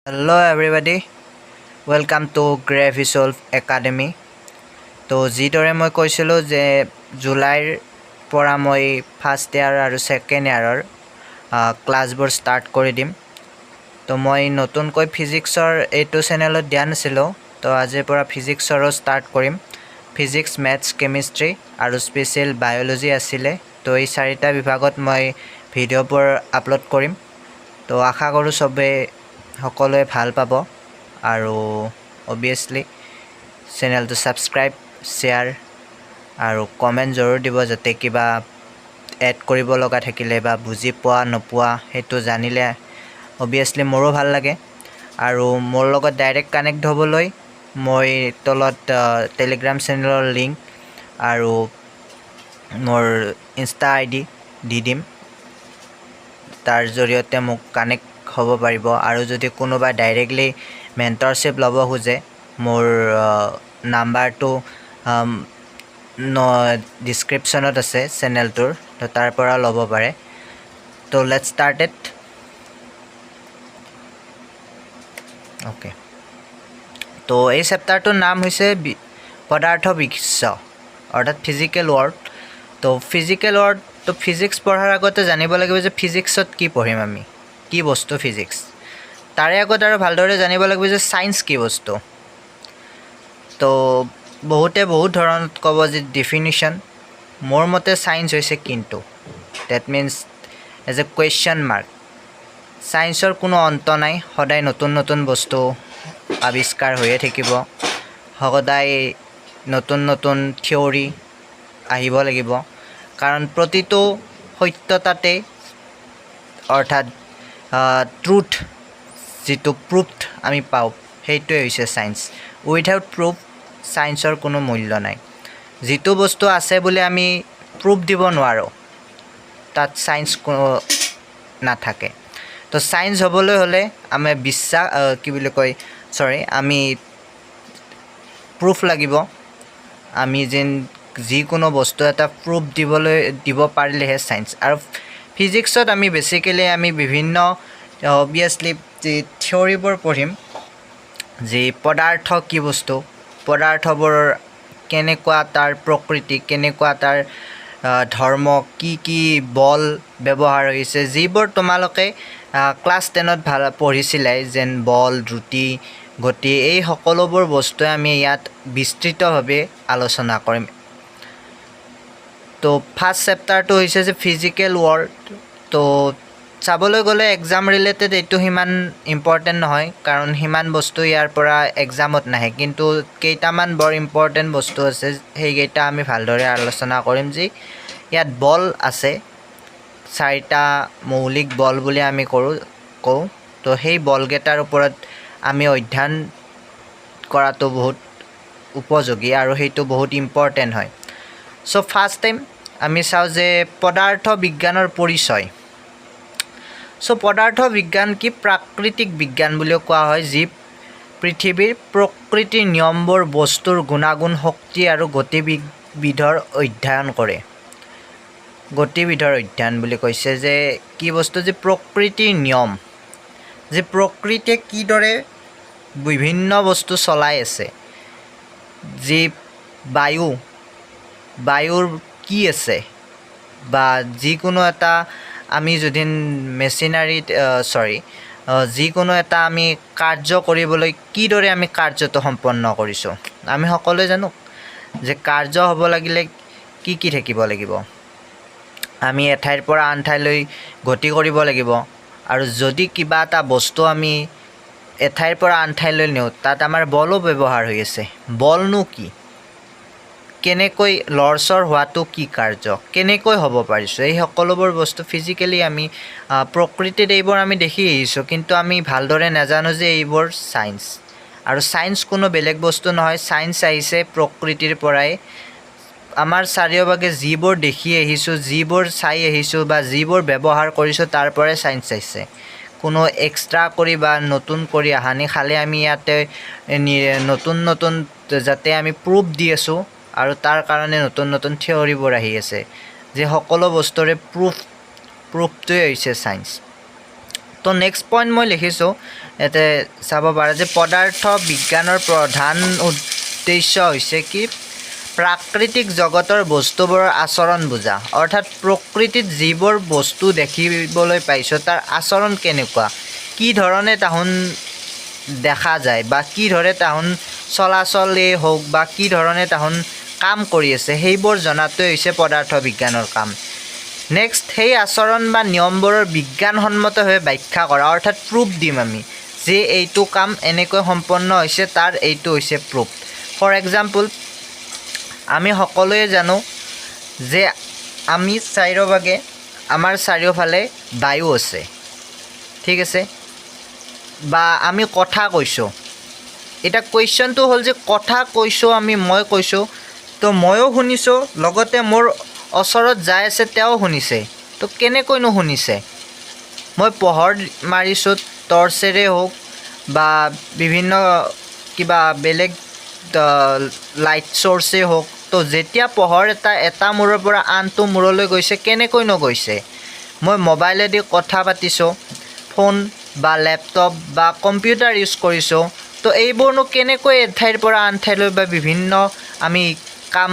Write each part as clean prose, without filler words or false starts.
Hello everybody, welcome to Graphisolve Academy. তো যিদৰে মই কৈছিলোঁ যে জুলাইৰ পৰা মই ফাৰ্ষ্ট ইয়াৰ আৰু ছেকেণ্ড ইয়াৰৰ ক্লাছবোৰ ষ্টাৰ্ট কৰি দিম। তো মই নতুনকৈ ফিজিক্সৰ এইটো চেনেলত দিয়া নাছিলোঁ, তো আজিৰ পৰা ফিজিক্সৰো ষ্টাৰ্ট কৰিম। ফিজিক্স, মেথছ, কেমিষ্ট্ৰি আৰু স্পেচিয়েল বায়'লজি আছিলে। তো এই চাৰিটা বিভাগত মই ভিডিঅ'বোৰ আপলোড কৰিম। তো আশা কৰোঁ সকলোৱে ভাল পাব আৰু অবভিয়াছলি চেনেলটো ছাবস্ক্ৰাইব, শ্বেয়াৰ আৰু কমেণ্ট জৰুৰ দিব, যাতে কিবা এড কৰিব লগা থাকিলে বা বুজি পোৱা নোপোৱা সেইটো জানিলে অবভিয়াছলি মোৰো ভাল লাগে। আৰু মোৰ লগত ডাইৰেক্ট কানেক্ট হ'বলৈ মই তলত টেলিগ্ৰাম চেনেলৰ লিংক আৰু মোৰ ইনষ্টা ID দি দিম, তাৰ জৰিয়তে মোক কানেক্ট হ'ব পাৰিব। আৰু যদি কোনোবা ডাইৰেক্টলি মেণ্টৰশ্বিপ ল'ব খোজে, মোৰ নাম্বাৰটো ডিছক্ৰিপশ্যনত আছে চেনেলটোৰ, তো তাৰ পৰা ল'ব পাৰে। তো লেটছ ষ্টাৰ্ট ইট। অ'কে, তো এই চেপ্টাৰটোৰ নাম হৈছে পদাৰ্থ বিশ্ব, অৰ্থাৎ ফিজিকেল ৱৰ্ল্ড। তো ফিজিকেল ৱৰ্ল্ড, তো ফিজিক্স পঢ়াৰ আগতে জানিব লাগিব যে ফিজিক্সত কি পঢ়িম আমি, কি বস্তু ফিজিক্স। তাৰে আগত আৰু ভালদৰে জানিব লাগিব যে ছায়েন্স কি বস্তু। তো বহুতে বহুত ধৰণত ক'ব যে ডিফিনিশ্যন, মোৰ মতে ছায়েন্স হৈছে কিন্তু, that means as a question mark. ছায়েন্সৰ কোনো অন্ত নাই, সদায় নতুন নতুন বস্তু আৱিষ্কাৰ হৈয়ে থাকিব, সদায় নতুন নতুন থিয়ৰী আহিব লাগিব, কাৰণ প্ৰতিটো সত্যতাতে অৰ্থাৎ ট্ৰুথ, যিটো প্ৰুফড আমি পাওঁ, সেইটোৱে হৈছে ছায়েন্স। উইথাউট প্ৰুফ ছায়েন্সৰ কোনো মূল্য নাই। যিটো বস্তু আছে বুলি আমি প্ৰুফ দিব নোৱাৰোঁ, তাত ছায়েন্স কোনো নাথাকে। তো ছায়েন্স হ'বলৈ হ'লে আমি আমি প্ৰুফ লাগিব। আমি যিকোনো বস্তু এটা প্ৰুফ দিব পাৰিলেহে ছায়েন্স। আৰু ফিজিক্সত আমি বেচিকেলি বিভিন্ন অবভিয়াছলি যি থিয়ৰীবোৰ পঢ়িম, যি পদাৰ্থ কি বস্তু, পদাৰ্থবোৰ কেনেকুৱা, তাৰ প্ৰকৃতি কেনেকুৱা, তাৰ ধৰ্ম কি কি, বল ব্যৱহাৰ হৈছে, যিবোৰ তোমালোকে ক্লাছ 10ত পঢ়িছিলে, যেন বল, দ্ৰুতি, গতি, এই সকলোবোৰ বস্তুৱে আমি ইয়াত বিস্তৃতভাৱে আলোচনা কৰিম। তো ফাৰ্ষ্ট চেপ্টাৰটো হৈছে যে ফিজিকেল ৱৰ্ল্ড। তো চাবলৈ গ'লে এক্সাম ৰিলেটেড এইটো সিমান ইম্পৰ্টেণ্ট নহয়, কাৰণ সিমান বস্তু ইয়াৰ পৰা এক্সামত নাহে, কিন্তু কেইটামান বৰ ইম্পৰ্টেণ্ট বস্তু আছে, সেইকেইটা আমি ভালদৰে আলোচনা কৰিম। যি ইয়াত বল আছে, 4টা মৌলিক বল বুলি আমি কওঁ। তো সেই বলকেইটাৰ ওপৰত আমি অধ্যয়ন কৰাটো বহুত উপযোগী আৰু সেইটো বহুত ইম্পৰ্টেণ্ট হয়। চ' ফাৰ্ষ্ট টাইম আমি চাওঁ যে পদাৰ্থ বিজ্ঞানৰ পৰিচয়। চ' পদাৰ্থ বিজ্ঞান কি? প্ৰাকৃতিক বিজ্ঞান বুলিও কোৱা হয়, যি পৃথিৱীৰ প্ৰকৃতিৰ নিয়মবোৰ, বস্তুৰ গুণাগুণ, শক্তি আৰু গতিবিধৰ অধ্যয়ন কৰে। গতিবিধৰ অধ্যয়ন বুলি কৈছে যে কি বস্তু? যে প্ৰকৃতিৰ নিয়ম, যে প্ৰকৃতিয়ে কিদৰে বিভিন্ন বস্তু চলাই আছে, যি বায়ুৰ কি আছে, বা যিকোনো এটা আমি যদি যিকোনো এটা আমি কাৰ্য কৰিবলৈ কিদৰে আমি কাৰ্যটো সম্পন্ন কৰিছোঁ। আমি সকলোৱে জানো যে কাৰ্য হ'ব লাগিলে কি কি থাকিব লাগিব। আমি এঠাইৰ পৰা আন ঠাইলৈ গতি কৰিব লাগিব, আৰু যদি কিবা এটা বস্তু আমি এঠাইৰ পৰা আন ঠাইলৈ নিওঁ, তাত আমাৰ বলো ব্যৱহাৰ হৈ আছে। বলনো কি? কেনেকৈ লৰচৰ হোৱাটো কি কাৰ্য, কেনেকৈ হ'ব পাৰিছোঁ, এই সকলোবোৰ বস্তু ফিজিকেলি আমি প্ৰকৃতিত এইবোৰ আমি দেখি আহিছোঁ, কিন্তু আমি ভালদৰে নাজানো যে এইবোৰ ছায়েন্স। আৰু ছায়েন্স কোনো বেলেগ বস্তু নহয়, ছায়েন্স আহিছে প্ৰকৃতিৰ পৰাই। আমাৰ চাৰিওভাগে যিবোৰ দেখি আহিছোঁ, যিবোৰ চাই আহিছোঁ, বা যিবোৰ ব্যৱহাৰ কৰিছোঁ, তাৰ পৰাই ছায়েন্স আহিছে। কোনো এক্সট্ৰা কৰি বা নতুন কৰি অহা নাই। খালি আমি ইয়াতে নতুন যাতে আমি প্ৰুফ দি আছোঁ, আৰু তাৰ কাৰণে নতুন নতুন থিয়ৰীবোৰ আহি আছে, যে সকলো বস্তুৰে প্ৰুফটোৱে হৈছে ছায়েন্স। তো নেক্সট পইণ্ট মই লিখিছোঁ ইয়াতে চাব পাৰা যে পদাৰ্থ বিজ্ঞানৰ প্ৰধান উদ্দেশ্য হৈছে কি প্ৰাকৃতিক জগতৰ বস্তুবোৰৰ আচৰণ বুজা অৰ্থাৎ প্ৰকৃতিত যিবোৰ বস্তু দেখিবলৈ পাইছোঁ তাৰ আচৰণ কেনেকুৱা কি ধৰণে তাহোন দেখা যায় বা কি ধৰণে তাহোন চলাচলেই হওক বা কি ধৰণে তাহোন কাম কৰি আছে সেইবোৰ জনাটোৱে হৈছে পদাৰ্থ বিজ্ঞানৰ কাম নেক্সট সেই আচৰণ বা নিয়মবোৰৰ বিজ্ঞানসন্মতভাৱে ব্যাখ্যা কৰা অৰ্থাৎ প্ৰুফ দিম আমি যে এইটো কাম এনেকৈ সম্পন্ন হৈছে তাৰ এইটো হৈছে প্ৰুফ ফৰ এক্সাম্পল আমি সকলোৱে জানো যে আমি চাৰিওভাগে আমাৰ চাৰিওফালে বায়ু আছে ঠিক আছে বা আমি কথা কৈছোঁ এটা কুৱেশ্যনটো হ'ল যে কথা কৈছোঁ মই কৈছোঁ তো ময়ো শুনিছোঁ লগতে মোৰ ওচৰত যাই আছে তেওঁ শুনিছে তো কেনেকৈনো শুনিছে মই পোহৰ মাৰিছোঁ টৰ্চেৰে হওক বা বিভিন্ন কিবা বেলেগ লাইট চ'ৰ্চেই হওক তো যেতিয়া পোহৰ এটা মূৰৰ পৰা আনটো মূৰলৈ গৈছে কেনেকৈনো গৈছে মই মোবাইলেদি কথা পাতিছোঁ ফোন বা লেপটপ বা কম্পিউটাৰ ইউজ কৰিছোঁ তো এইবোৰনো কেনেকৈ এঠাইৰ পৰা আন ঠাইলৈ বা বিভিন্ন আমি কাম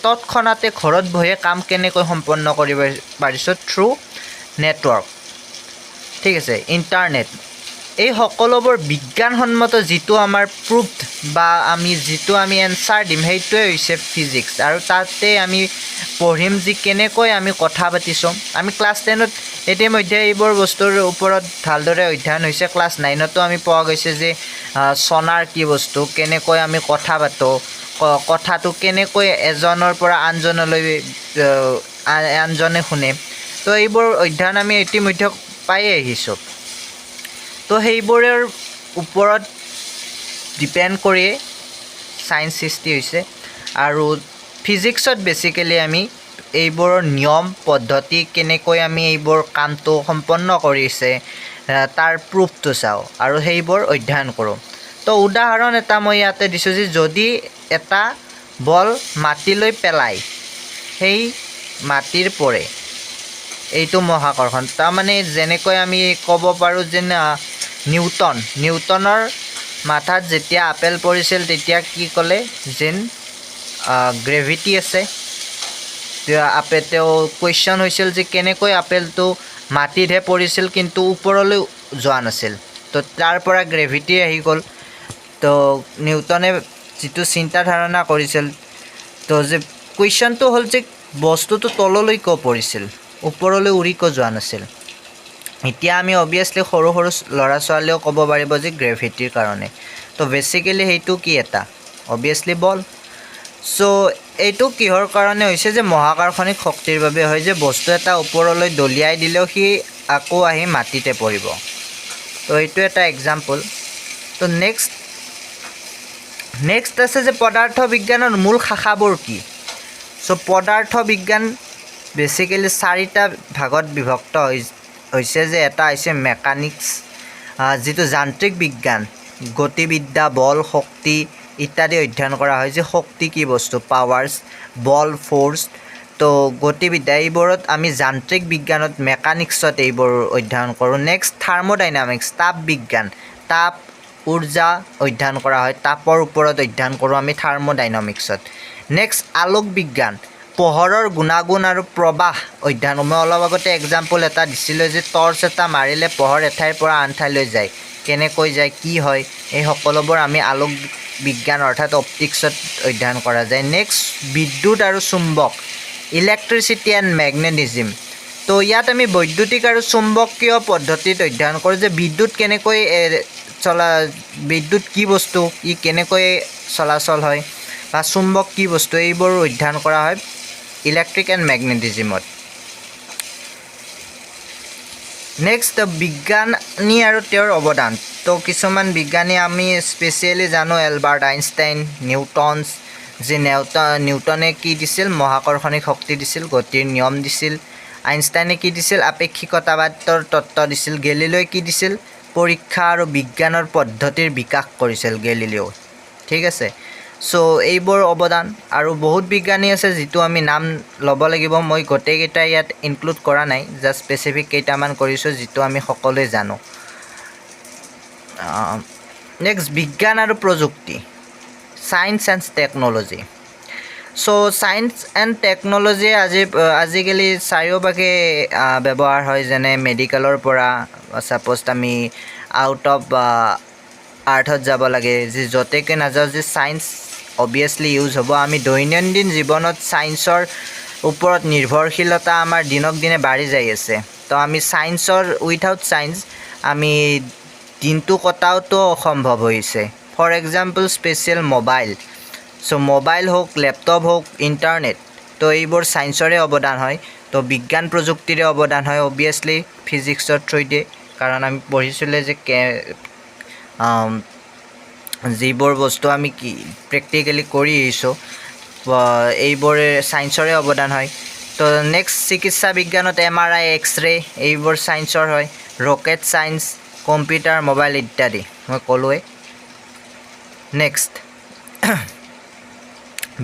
তৎক্ষণাতে ঘৰত বহিয়ে কাম কেনেকৈ সম্পন্ন কৰিব পাৰিছোঁ থ্ৰু নেটৱৰ্ক ঠিক আছে ইণ্টাৰনেট এই সকলোবোৰ বিজ্ঞানসন্মত যিটো আমাৰ প্ৰুফ বা আমি যিটো আমি এনচাৰ দিম সেইটোৱে হৈছে ফিজিক্স আৰু তাতে আমি পঢ়িম যে কেনেকৈ আমি কথা পাতিছোঁ আমি ক্লাছ 10ত ইতিমধ্যে এইবোৰ বস্তুৰ ওপৰত ভালদৰে অধ্যয়ন হৈছে ক্লাছ 9তো আমি পোৱা গৈছে যে ছনাৰ কি বস্তু কেনেকৈ আমি কথা পাতোঁ কথাটো কেনেকৈ এজনৰ পৰা আনজনলৈ আনজনে শুনে তো এইবোৰ অধ্যয়ন আমি ইতিমধ্যে পাই আহিছোঁ তো সেইবোৰৰ ওপৰত ডিপেণ্ড কৰিয়ে ছায়েন্স সৃষ্টি হৈছে আৰু ফিজিক্সত বেচিকেলি আমি এইবোৰৰ নিয়ম পদ্ধতি কেনেকৈ আমি এইবোৰ কামটো সম্পন্ন কৰিছে তাৰ প্ৰুফটো চাওঁ আৰু সেইবোৰ অধ্যয়ন কৰোঁ তো উদাহৰণ এটা মই ইয়াতে দিছোঁ যে যদি এটা বল মাটিলৈ পেলাই সেই মাটিৰ পৰে এইটো মহাকৰ্ষণ তাৰমানে যেনেকৈ আমি ক'ব পাৰোঁ যে নিউটনৰ মাথাত যেতিয়া আপেল পৰিছিল তেতিয়া কি ক'লে যেন গ্ৰেভিটি আছে তেওঁ কুৱেশ্যন হৈছিল যে কেনেকৈ আপেলটো মাটিতহে পৰিছিল কিন্তু ওপৰলৈ যোৱা নাছিল তো তাৰ পৰা গ্ৰেভিটি আহি গ'ল তো নিউটনে যিটো চিন্তা ধাৰণা কৰিছিল তো যে কুৱেশ্যনটো হ'ল যে বস্তুটো তললৈ কিয় পৰিছিল ওপৰলৈ উৰি কিয় যোৱা নাছিল এতিয়া আমি অবভিয়াছলি সৰু সৰু ল'ৰা ছোৱালীয়েও ক'ব পাৰিব যে গ্ৰেভিটিৰ কাৰণে তো বেচিকেলি সেইটো কি এটা অবভিয়াছলি বল চ' এইটো কিহৰ কাৰণে হৈছে যে মহাকৰ্ষণিক শক্তিৰ বাবে হয় যে বস্তু এটা ওপৰলৈ দলিয়াই দিলেও সি আকৌ আহি মাটিতে পৰিব তো এইটো এটা এক্সাম্পল তো নেক্সট আছে যে পদাৰ্থ বিজ্ঞানৰ মূল শাখাবোৰ কি চ' পদাৰ্থ বিজ্ঞান বেচিকেলি 4টা ভাগত বিভক্ত হৈছে যে এটা হৈছে মেকানিক্স যিটো যান্ত্ৰিক বিজ্ঞান গতিবিদ্যা বল শক্তি ইত্যাদি অধ্যয়ন কৰা হয় যে শক্তি কি বস্তু পাৱাৰ্ছ বল ফ'ৰ্চ তো গতিবিদ্যা এইবোৰত আমি যান্ত্ৰিক বিজ্ঞানত মেকানিক্সত এইবোৰ অধ্যয়ন কৰোঁ নেক্সট থাৰ্মোডাইনামিক্স তাপ বিজ্ঞান তাপ ঊৰ্জা অধ্যয়ন কৰা হয় তাপৰ ওপৰত অধ্যয়ন কৰোঁ আমি থাৰ্মোডাইনামিক্সত নেক্সট আলোক বিজ্ঞান পোহৰৰ গুণাগুণ আৰু প্ৰবাহ অধ্যয়ন মই অলপ আগতে এক্সাম্পল এটা দিছিলোঁ যে টৰ্চ এটা মাৰিলে পোহৰ এঠাইৰ পৰা আন ঠাইলৈ যায় কেনেকৈ যায় কি হয় এই সকলোবোৰ আমি আলোক বিজ্ঞান অৰ্থাৎ অপটিক্সত অধ্যয়ন কৰা যায় নেক্সট বিদ্যুৎ আৰু চুম্বক ইলেক্ট্ৰিচিটি এণ্ড মেগনেটিজিম তো ইয়াত আমি বৈদ্যুতিক আৰু চুম্বকীয় পদ্ধতিত অধ্যয়ন কৰোঁ যে বিদ্যুৎ কেনেকৈ বিদ্যুৎ কি বস্তু ই কেনেকৈ চলাচল হয় বা চুম্বক কি বস্তু এইবোৰ অধ্যয়ন কৰা হয় ইলেক্ট্ৰিক এণ্ড মেগনেটিজিমত নেক্সট বিজ্ঞানী আৰু তেওঁৰ অৱদান তো কিছুমান বিজ্ঞানী আমি স্পেচিয়েলি জানো এলবাৰ্ট আইনষ্টাইন নিউটনছ যে নিউটনে কি দিছিল মহাকৰ্ষণিক শক্তি দিছিল গতিৰ নিয়ম দিছিল আইনষ্টাইনে কি দিছিল আপেক্ষিকতাবাদৰ তত্ত্ব দিছিল গেলিলিঅ'ই কি দিছিল পৰীক্ষা আৰু বিজ্ঞানৰ পদ্ধতিৰ বিকাশ কৰিছিল গেলিলিঅ ঠিক আছে চ' এইবোৰ অৱদান আৰু বহুত বিজ্ঞানী আছে যিটো আমি নাম ল'ব লাগিব মই গোটেইকেইটা ইয়াত ইনক্লুড কৰা নাই জাষ্ট স্পেচিফিক কেইটামান কৰিছোঁ যিটো আমি সকলোৱে জানো নেক্সট বিজ্ঞান আৰু প্ৰযুক্তি science and technology so' science and technology আজিকালি চাৰিওপাশে ব্যৱহাৰ হয় যেনে মেডিকেলৰ পৰা ছাপ'জ আমি আউট অফ আৰ্থত যাব লাগে যি য'তেকৈ নাযাওঁ যে ছায়েন্স অবভিয়াছলি ইউজ হ'ব আমি দৈনন্দিন জীৱনত ছায়েন্সৰ ওপৰত নিৰ্ভৰশীলতা আমাৰ দিনক দিনে বাঢ়ি যাই আছে তো আমি ছায়েন্সৰ উইথাউট ছায়েন্স আমি দিনটো কটাওতো অসম্ভৱ হৈছে ফৰ এক্সাম্পল স্পেচিয়েল মোবাইল চ' মোবাইল হওক লেপটপ হওক ইণ্টাৰনেট তো এইবোৰ ছায়েন্সৰে অৱদান হয় তো বিজ্ঞান প্ৰযুক্তিৰে অৱদান হয় অবভিয়াছলি ফিজিক্সৰ থ্ৰুইদি কাৰণ আমি পঢ়িছিলোঁ যে যিবোৰ বস্তু আমি প্ৰেক্টিকেলি কৰি আহিছোঁ এইবোৰে ছায়েন্সৰে অৱদান হয় তো নেক্সট চিকিৎসা বিজ্ঞানত MRI এক্সৰে এইবোৰ ছায়েন্সৰ হয় ৰকেট ছায়েন্স কম্পিউটাৰ মোবাইল ইত্যাদি মই ক'লোৱে নেক্সট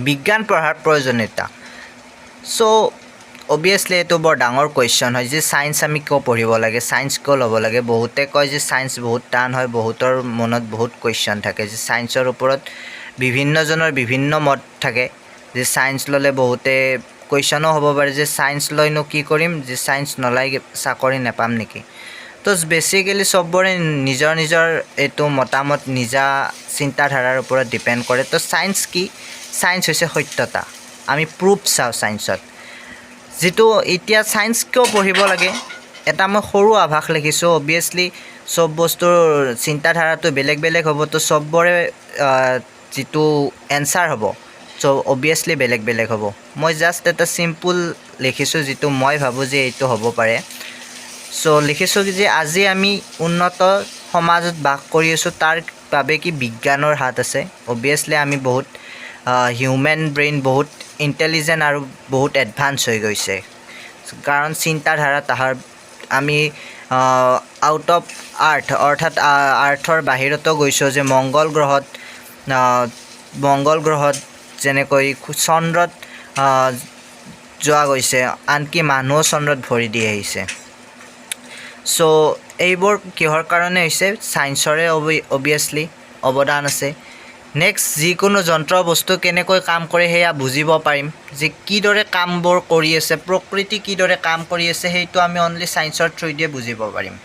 বিজ্ঞান পঢ়াৰ প্ৰয়োজনীয়তা চ' অবভিয়াছলি এইটো বৰ ডাঙৰ কুৱেশ্যন হয় যে ছায়েন্স আমি কিয় পঢ়িব লাগে ছায়েন্স কিয় ল'ব লাগে বহুতে কয় যে ছায়েন্স বহুত টান হয় বহুতৰ মনত বহুত কুৱেশ্যন থাকে যে ছায়েন্সৰ ওপৰত বিভিন্নজনৰ বিভিন্ন মত থাকে যে ছায়েন্স ল'লে বহুতে কুৱেশ্যনো হ'ব পাৰে যে ছায়েন্স লৈনো কি কৰিম যে ছায়েন্স নলাই চাকৰি নাপাম নেকি তো বেচিকেলি চবৰে নিজৰ নিজৰ এইটো মতামত নিজা চিন্তাধাৰাৰ ওপৰত ডিপেণ্ড কৰে তো ছায়েন্স কি ছায়েন্স হৈছে সত্যতা আমি প্ৰুফ চাওঁ ছায়েন্সত যিটো এতিয়া ছায়েন্স কিয় পঢ়িব লাগে এটা মই সৰু আভাস লিখিছোঁ অবভিয়াছলি চব বস্তুৰ চিন্তাধাৰাটো বেলেগ বেলেগ হ'ব তো চবৰে যিটো এনচাৰ হ'ব চ' অবভিয়াছলি বেলেগ বেলেগ হ'ব মই জাষ্ট এটা চিম্পুল লিখিছোঁ যিটো মই ভাবোঁ যে এইটো হ'ব পাৰে চ' লিখিছোঁ যে আজি আমি উন্নত সমাজত বাস কৰি আছোঁ তাৰ বাবে কি বিজ্ঞানৰ হাত আছে অবভিয়াছলি আমি বহুত হিউমেন ব্ৰেইন বহুত ইণ্টেলিজেণ্ট আৰু বহুত এডভান্স হৈ গৈছে কাৰণ চিন্তাধাৰা তাহাৰ আমি আউট অফ আৰ্থ অৰ্থাৎ আৰ্থৰ বাহিৰতো গৈছোঁ যে মংগল গ্ৰহত যেনেকৈ চন্দ্ৰত যোৱা গৈছে আনকি মানুহো চন্দ্ৰত ভৰি দি আহিছে চ' এইবোৰ কিহৰ কাৰণে হৈছে ছায়েন্সৰে অবভিয়াছলি অৱদান আছে নেক্সট যিকোনো যন্ত্ৰ বস্তু কেনেকৈ কাম কৰে সেয়া বুজিব পাৰিম যে কিদৰে কামবোৰ কৰি আছে প্ৰকৃতি কিদৰে কাম কৰি আছে সেইটো আমি অনলি ছায়েন্সৰ থ্ৰুইদিয়ে বুজিব পাৰিম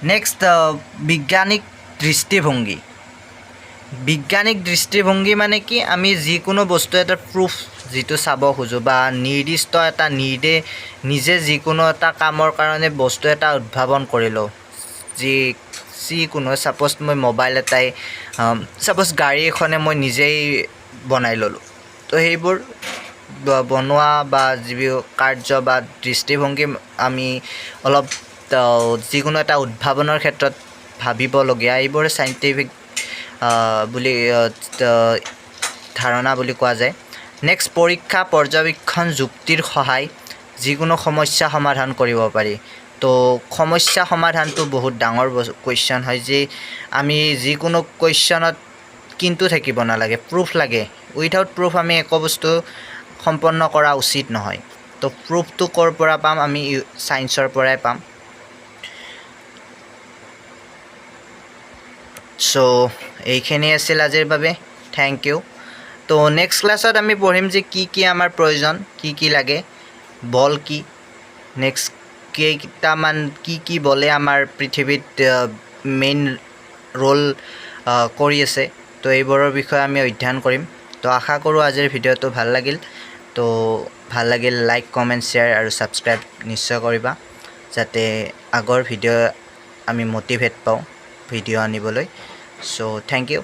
নেক্সট বৈজ্ঞানিক দৃষ্টিভংগী মানে কি আমি যিকোনো বস্তু এটা প্ৰুফ যিটো চাব খোজোঁ বা নিৰ্দিষ্ট এটা নিজে যিকোনো এটা কামৰ কাৰণে বস্তু এটা উদ্ভাৱন কৰিলোঁ যিকোনো ছাপ'জ মই মোবাইল এটাই ছাপ'জ গাড়ী এখনে মই নিজেই বনাই ল'লোঁ তো সেইবোৰ বনোৱা বা যিবোৰ কাৰ্য বা দৃষ্টিভংগী আমি অলপ যিকোনো এটা উদ্ভাৱনৰ ক্ষেত্ৰত ভাবিবলগীয়া এইবোৰ চাইণ্টিফিক বুলি ধাৰণা বুলি কোৱা যায় নেক্সট পৰীক্ষা পৰ্যবেক্ষণ যুক্তিৰ সহায় যিকোনো সমস্যা সমাধান কৰিব পাৰি তো সমস্যা সমাধানটো বহুত ডাঙৰ কুৱেশ্যন হয় যে আমি যিকোনো কুৱেশ্যনত কিন্তু থাকিব নালাগে প্ৰুফ লাগে উইথাউট প্ৰুফ আমি একো বস্তু সম্পন্ন কৰা উচিত নহয় তো প্ৰুফটো ক'ৰ পৰা পাম আমি ছায়েন্সৰ পৰাই পাম চ' এইখিনি আছিল আজিৰ বাবে থেংক ইউ তো নেক্সট ক্লাছত আমি পঢ়িম যে কি আমাৰ প্ৰয়োজন কি লাগে বল কি নেক্সট কেইটামান কি বলে আমাৰ পৃথিৱীত মেইন ৰোল কৰি আছে তো এইবোৰৰ বিষয়ে আমি অধ্যয়ন কৰিম তো আশা কৰোঁ আজিৰ ভিডিঅ'টো ভাল লাগিল লাইক কমেণ্ট শ্বেয়াৰ আৰু ছাবস্ক্ৰাইব নিশ্চয় কৰিবা যাতে আগৰ ভিডিঅ' আমি মটিভেট পাওঁ ভিডিঅ' আনিবলৈ চ' থেংক ইউ